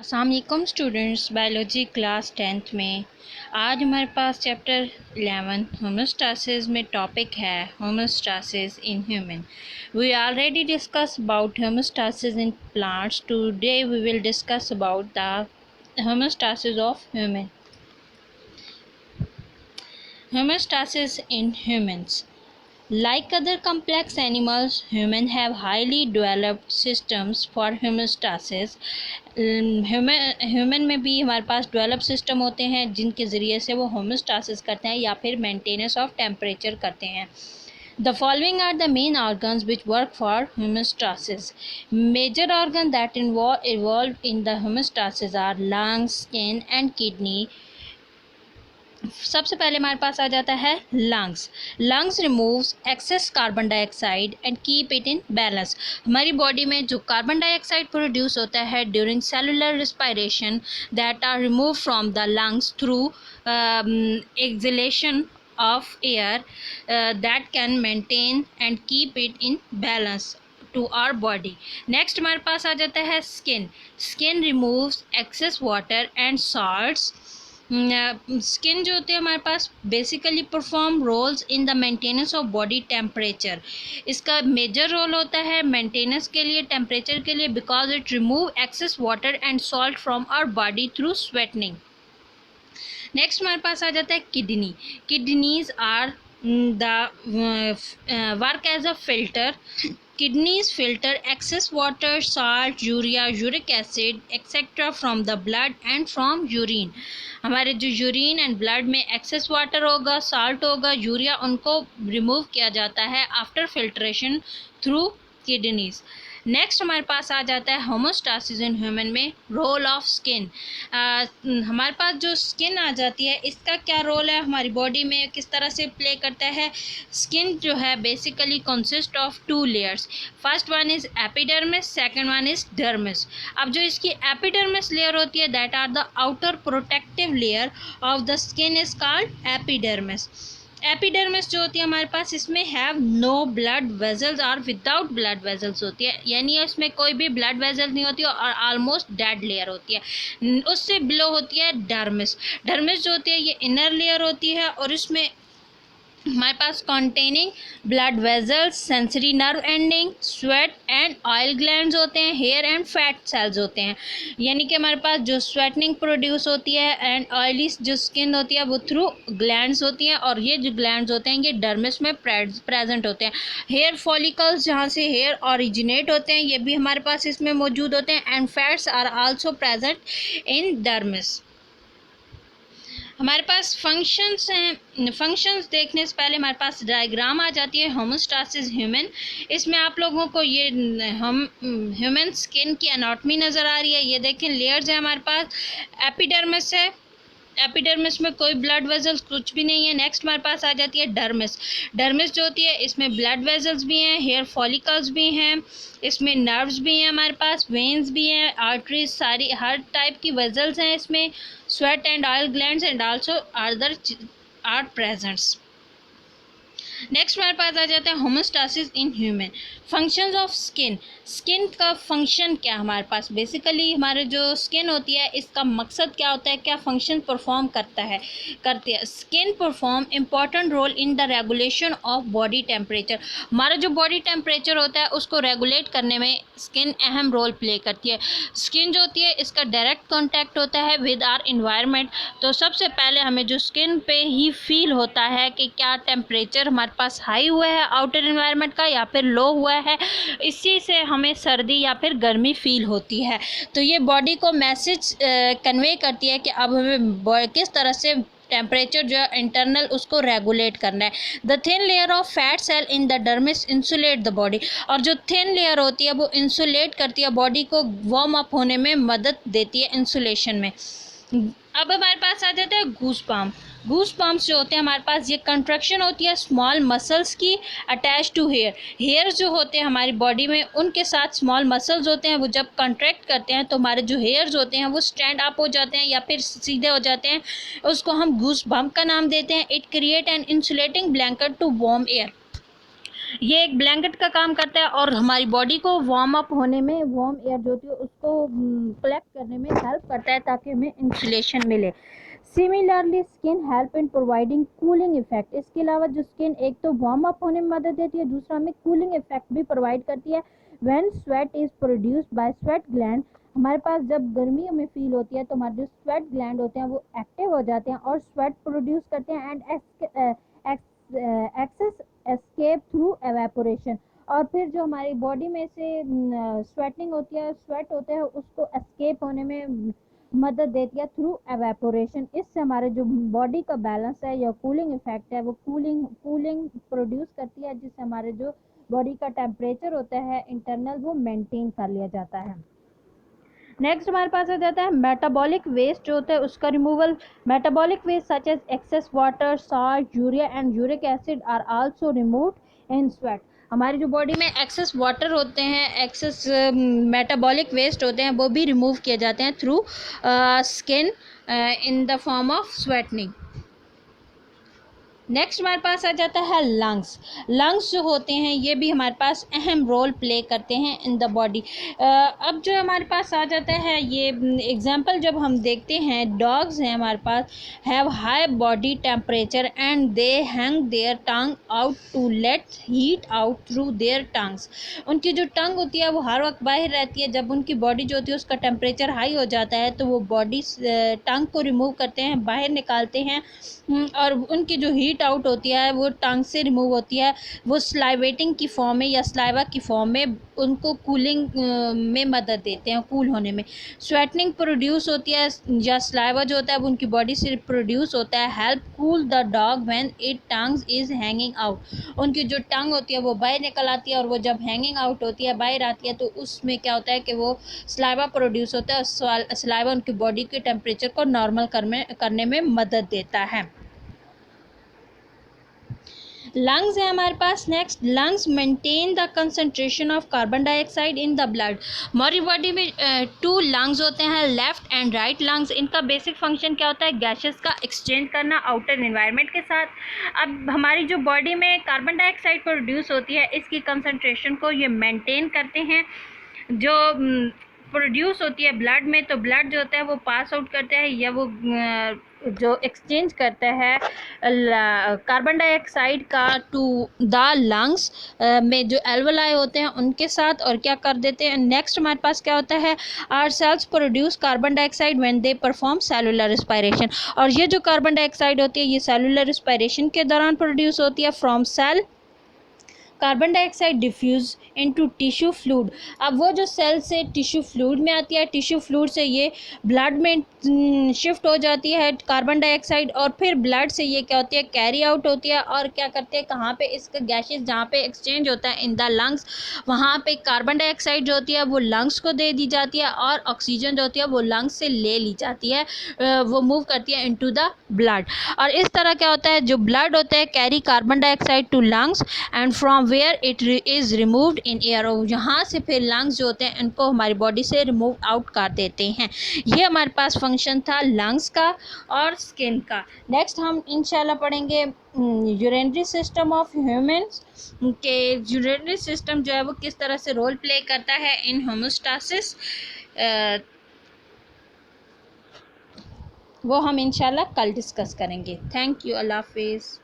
अस्सलाम वालेकुम students. Biology class 10th में आज हमारे पास चैप्टर 11 होमोस्टासिस में टॉपिक है homeostasis in human. We already discuss about homeostasis in plants. Today we will discuss about the homeostasis of human. Homeostasis in humans. Like other complex animals, humans have highly developed systems for homeostasis. Human में भी हमारे पास develop system होते हैं जिनके ज़रिए से वो होमोस्टासिस करते हैं या फिर मेंटेनेंस ऑफ टेम्परेचर करते हैं. The following are the main organs which work for homeostasis. Major organs that involved in the homeostasis are lungs, skin and kidney. सबसे पहले हमारे पास आ जाता है lungs removes excess carbon dioxide and keep it in balance. हमारी body में जो कार्बन डाइऑक्साइड प्रोड्यूस होता है during cellular respiration that are remove from the lungs through exhalation of air that can maintain and keep it in balance to our body. Next हमारे पास आ जाता है skin removes excess water and salts. Skin जो होते हैं हमारे पास basically perform roles in the maintenance of body temperature. इसका मेजर रोल होता है मेंटेनेंस के लिए, टेम्परेचर के लिए, because it remove excess water and salt from our body through sweating. Next हमारे पास आ जाता है kidneys are the work as a filter. Kidneys filter excess water, salt, urea, uric acid, etc. from the blood and from urine. हमारे जो urine and blood में excess water होगा, salt होगा, यूरिया, उनको रिमूव किया जाता है after filtration through kidneys. Next हमारे पास आ जाता है होमोस्टासिस इन ह्यूमन में रोल ऑफ स्किन. हमारे पास जो स्किन आ जाती है इसका क्या रोल है हमारी बॉडी में, किस तरह से प्ले करता है. स्किन जो है basically consist of 2 layers. First one is epidermis, second one is dermis. अब जो इसकी एपिडर्मिस लेयर होती है that are the outer protective layer of the skin is called epidermis. Epidermis जो होती है हमारे पास इसमें हैव नो ब्लड वेजल्स और विदाउट ब्लड वेजल्स होती है, यानी इसमें कोई भी ब्लड वेजल नहीं होती और ऑलमोस्ट डेड लेयर होती है. उससे बिलो होती है डर्मिस. डर्मिस जो होती है ये इनर लेयर होती है और इसमें हमारे पास containing blood vessels, sensory nerve ending, sweat and oil glands होते हैं, हेयर एंड फैट सेल्स होते हैं. यानी कि हमारे पास जो स्वेटनिंग प्रोड्यूस होती है एंड ऑयली जो स्किन होती है वो थ्रू ग्लैंड्स होती हैं और ये जो ग्लैंड्स होते हैं ये डर्मिस में प्रेजेंट होते हैं. हेयर फॉलिकल्स जहाँ से हेयर ऑरिजिनेट होते हैं ये भी हमारे पास इसमें मौजूद होते हैं and fats are also present in dermis. हमारे पास फंक्शंस हैं. फंक्शंस देखने से पहले हमारे पास डायग्राम आ जाती है होमोस्टासिस ह्यूमन. इसमें आप लोगों को ये हम ह्यूमन स्किन की एनाटॉमी नज़र आ रही है. ये देखें लेयर्स है हमारे पास. एपिडर्मिस है, एपिडर्मिस में कोई ब्लड वेजल्स कुछ भी नहीं है. नेक्स्ट हमारे पास आ जाती है डर्मिस. डर्मिस जो होती है इसमें ब्लड वेजल्स भी हैं, हेयर फॉलिकल्स भी हैं, इसमें नर्व्स भी हैं, हमारे पास वेन्स भी हैं, आर्टरीज, सारी हर टाइप की वेजल्स हैं इसमें. Sweat and oil glands and also other are presents. Next हमारे पास आ जाता है homeostasis in human. Functions of skin. Skin का फंक्शन क्या हमारे पास, बेसिकली हमारे जो स्किन होती है इसका मकसद क्या होता है, क्या फंक्शन परफॉर्म करती है. Skin perform important role in the regulation of body temperature. हमारा जो बॉडी टेम्परेचर होता है उसको रेगुलेट करने में स्किन अहम रोल प्ले करती है. स्किन जो होती है इसका डायरेक्ट कॉन्टैक्ट होता है विद आवर इन्वायरमेंट. तो सबसे पहले हमें जो स्किन पे ही फील होता है कि क्या टेम्परेचर हमारे पास हाई हुआ है आउटर इन्वायरमेंट का या फिर लो हुआ है, इसी से हमें सर्दी या फिर गर्मी फील होती है. तो ये बॉडी को मैसेज कन्वे करती है कि अब हमें किस तरह से टेम्परेचर जो है इंटरनल उसको रेगुलेट करना है. The thin layer of fat cell in the dermis insulate the body. और जो थिन लेयर होती है वो इंसुलेट करती है बॉडी को, वार्म अप होने में मदद देती है इंसुलेशन में. अब हमारे पास आ जाता है गूस बम्प्स जो होते हैं हमारे पास ये कंट्रैक्शन होती है स्मॉल मसल्स की अटैच टू हेयर जो होते हैं हमारी बॉडी में उनके साथ स्मॉल मसल्स होते हैं, वो जब कंट्रैक्ट करते हैं तो हमारे जो हेयर्स होते हैं वो स्टैंड अप हो जाते हैं या फिर सीधे हो जाते हैं. उसको हम गूस बम्प का नाम देते हैं. It create an insulating blanket to warm air. ये एक ब्लैंकेट का काम करता है और हमारी बॉडी को वार्म अप होने में, वार्म एयर जो होती है उसको कलेक्ट करने में हेल्प करता है ताकि हमें इंसुलेशन मिले। Similarly skin help in providing cooling effect. इसके अलावा जो स्किन एक तो वार्म अप होने में मदद देती है, दूसरा हमें कूलिंग इफेक्ट भी प्रोवाइड करती है। When sweat is produced by sweat gland, हमारे पास जब गर्मी हमें फील होती है तो हमारे जो स्वेट ग्लैंड होते हैं वो एक्टिव हो जाते हैं और स्वेट प्रोड्यूस करते हैं and excess escape through evaporation. और फिर जो हमारी बॉडी में से स्वेटिंग होती है, स्वेट होते हैं, उसको एस्केप होने में मदद देती है थ्रू एवेपोरेशन। इससे हमारे जो बॉडी का बैलेंस है या कूलिंग इफेक्ट है वो कूलिंग प्रोड्यूस करती है, जिससे हमारे जो बॉडी का टेम्परेचर होता है इंटरनल वो मेंटेन कर लिया जाता है। नेक्स्ट हमारे पास आ जाता है मेटाबॉलिक वेस्ट जो होता है उसका removal. Metabolic waste such as excess water, salt, urea and uric acid are also removed in sweat. हमारी जो बॉडी में एक्सेस वाटर होते हैं, एक्सेस मेटाबॉलिक वेस्ट होते हैं, वो भी रिमूव किए जाते हैं through skin in the form of sweating. Next हमारे पास आ जाता है लंग्स। लंग्स जो होते हैं ये भी हमारे पास अहम रोल प्ले करते हैं इन द बॉडी। अब जो हमारे पास आ जाता है ये एग्जांपल जब हम देखते हैं, डॉग्स हैं हमारे पास, have high body temperature and they hang their tongue out to let heat out through their tongues. उनकी जो टंग होती है वो हर वक्त बाहर रहती है। जब उनकी बॉडी जो होती है उसका टेम्परेचर हाई हो जाता है तो वो बॉडी टंग को रिमूव करते हैं, बाहर निकालते हैं, और उनकी जो हीट आउट होती है वो टंग से रिमूव होती है। वो स्लाइवेटिंग की फॉर्म में या स्लाइवा की फॉर्म में उनको कूलिंग में मदद देते हैं, कूल होने में। स्वेटनिंग प्रोड्यूस होती है या स्लाइवा जो होता है वो उनकी बॉडी से प्रोड्यूस होता है। Help cool the dog when it tongues is hanging out. उनकी जो टंग होती है वो बाहर निकल आती है और वो जब हैंगिंग आउट होती है, बाहर आती है, तो उसमें क्या होता है कि वो स्लाइवा प्रोड्यूस होता है और स्लाइवा उनकी बॉडी के टेम्परेचर को नॉर्मल करने में मदद देता है। लंग्स है हमारे पास। Next, lungs maintain the concentration of carbon dioxide in the blood. हमारी बॉडी में टू लंग्स होते हैं, लेफ्ट एंड राइट लंग्स। इनका बेसिक फंक्शन क्या होता है? गैसेस का एक्सचेंज करना आउटर एनवायरनमेंट के साथ। अब हमारी जो बॉडी में कार्बन डाइऑक्साइड प्रोड्यूस होती है इसकी कंसंट्रेशन को ये मेंटेन करते हैं। जो प्रोड्यूस होती है ब्लड में, तो ब्लड जो होता है वो पास आउट करता है या वो जो एक्सचेंज करता है कार्बन डाइऑक्साइड का टू द लंग्स में जो एल्वोलाई होते हैं उनके साथ, और क्या कर देते हैं। नेक्स्ट हमारे पास क्या होता है? Our cells produce carbon dioxide when they perform cellular respiration. और ये जो कार्बन डाइऑक्साइड होती है ये सेलुलर रिस्पायरेशन के दौरान प्रोड्यूस होती है। From cell carbon dioxide diffuse into tissue fluid. अब वो जो सेल से टिश्यू फ्लूइड में आती है, टिश्यू फ्लूइड से ये ब्लड में शिफ्ट हो जाती है कार्बन डाइऑक्साइड, और फिर ब्लड से ये क्या होती है? कैरी आउट होती है। और क्या करते हैं, कहाँ पे इसका गैसेस जहाँ पे एक्सचेंज होता है इन द लंग्स, वहाँ पे कार्बन डाइऑक्साइड जो होती है वो लंग्स को दे दी जाती है और ऑक्सीजन जो होती है वो लंग्स से ले ली जाती है, वो मूव करती है इनटू द ब्लड। और इस तरह क्या होता है, जो ब्लड होता है carry carbon dioxide to lungs and from where it is removed in air. यहाँ से फिर लंग्स जो होते हैं इनको हमारी बॉडी से रिमूव आउट कर देते हैं। ये हमारे पास फंक्शन था लंग्स का और स्किन का। नेक्स्ट हम इंशाल्लाह पढ़ेंगे यूरिनरी सिस्टम ऑफ ह्यूमंस के यूरिनरी सिस्टम जो है वो किस तरह से रोल प्ले करता है इन होमोस्टासिस। वो हम इंशाल्लाह कल डिस्कस करेंगे। थैंक यू, अल्लाह हाफिज़।